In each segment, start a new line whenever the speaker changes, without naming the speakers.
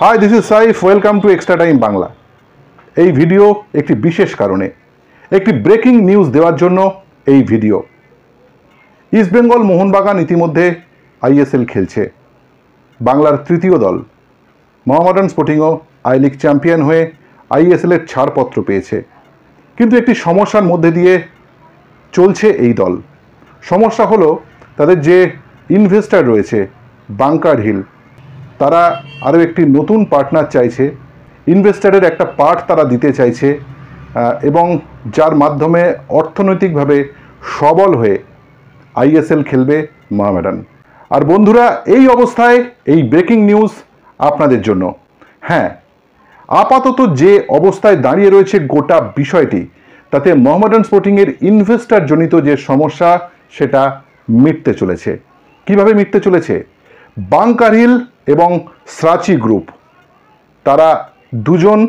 High, this is Saif. Welcome to extra time Bangla. এই video একটি বিশেষ কারণে, একটি ব্রেকিং নিউজ দেওয়ার জন্য এই ভিডিও। ইস্টবেঙ্গল মোহনবাগান ইতিমধ্যে আইএসএল খেলছে। বাংলার তৃতীয় দল মোহামেডান স্পোর্টিংও আই লিগ চ্যাম্পিয়ন হয়ে আইএসএলের ছাড়পত্র পেয়েছে। কিন্তু একটি সমস্যার মধ্যে দিয়ে চলছে এই দল। সমস্যা হলো তাদের যে ইনভেস্টার রয়েছে বাংকার হিল, তারা আরও একটি নতুন পার্টনার চাইছে। ইনভেস্টারের একটা পার্ট তারা দিতে চাইছে এবং যার মাধ্যমে অর্থনৈতিকভাবে সবল হয়ে আইএসএল খেলবে মোহামেডান। আর বন্ধুরা, এই অবস্থায় এই ব্রেকিং নিউজ আপনাদের জন্য। হ্যাঁ, আপাতত যে অবস্থায় দাঁড়িয়ে রয়েছে গোটা বিষয়টি, তাতে মোহামেডান স্পোর্টিংয়ের ইনভেস্টার জনিত যে সমস্যা সেটা মিটতে চলেছে। কিভাবে মিটতে চলেছে? বাংকার হিল এবং স্রাচি গ্রুপ, তারা দুজন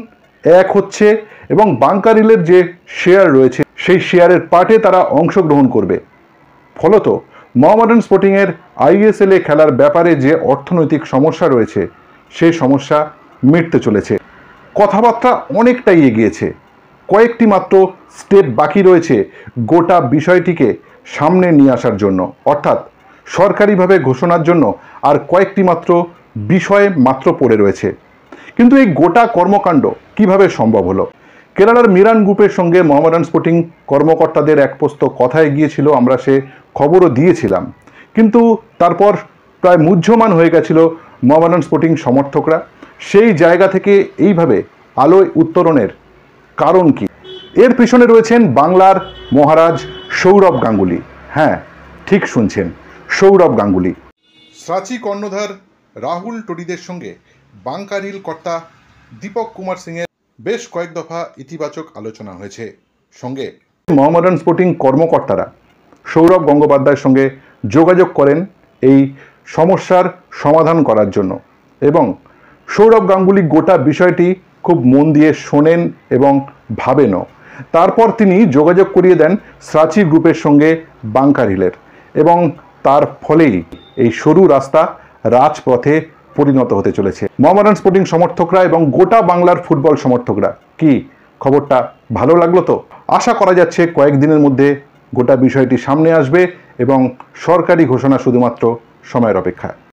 এক হচ্ছে এবং বাংকার হিলের যে শেয়ার রয়েছে সেই শেয়ারের পার্টে তারা অংশগ্রহণ করবে। ফলত মোহামেডান স্পোর্টিংয়ের আইএসএলে খেলার ব্যাপারে যে অর্থনৈতিক সমস্যা রয়েছে সেই সমস্যা মিটতে চলেছে। কথাবার্তা অনেকটাই এগিয়েছে, কয়েকটি মাত্র স্টেপ বাকি রয়েছে গোটা বিষয়টিকে সামনে নিয়ে আসার জন্য, অর্থাৎ সরকারিভাবে ঘোষণার জন্য আর কয়েকটি মাত্র বিষয় মাত্র পড়ে রয়েছে। কিন্তু এই গোটা কর্মকাণ্ড কিভাবে সম্ভব হলো? কেরালার মিরান গ্রুপের সঙ্গে মোহামেডান স্পোর্টিং কর্মকর্তাদের এক পোস্ত কথা এগিয়েছিল, আমরা সে খবরও দিয়েছিলাম। কিন্তু তারপর প্রায় মুহ্যমান হয়ে গেছিল মোহামেডান স্পোর্টিং সমর্থকরা। সেই জায়গা থেকে এইভাবে আলোয় উত্তরণের কারণ কি? এর পিছনে রয়েছেন বাংলার মহারাজ সৌরভ গাঙ্গুলি। হ্যাঁ, ঠিক শুনছেন, সৌরভ গাঙ্গুলি। স্রাচি কর্ণধার রাহুল টোডিদের সঙ্গে বাংকার হিল কর্তা দীপক কুমার সিংয়ের বেশ কয়েক দফা ইতিবাচক আলোচনা হয়েছে। সঙ্গে মোহামেডান স্পোর্টিং কর্মকর্তারা সৌরভ গঙ্গোপাধ্যায়ের সঙ্গে যোগাযোগ করেন এই সমস্যার সমাধান করার জন্য, এবং সৌরভ গাঙ্গুলি গোটা বিষয়টি খুব মন দিয়ে শোনেন এবং ভাবেনও। তারপর তিনি যোগাযোগ করিয়ে দেন স্রাচি গ্রুপের সঙ্গে বাংকার হিলের, এবং তার ফলেই এই সরু রাস্তা রাজপথে পরিণত হতে চলেছে। মোহামেডান স্পোর্টিং সমর্থকরা এবং গোটা বাংলার ফুটবল সমর্থকরা, কি খবরটা ভালো লাগলো তো? আশা করা যাচ্ছে কয়েকদিনের মধ্যে গোটা বিষয়টি সামনে আসবে এবং সরকারি ঘোষণা শুধুমাত্র সময়ের অপেক্ষা।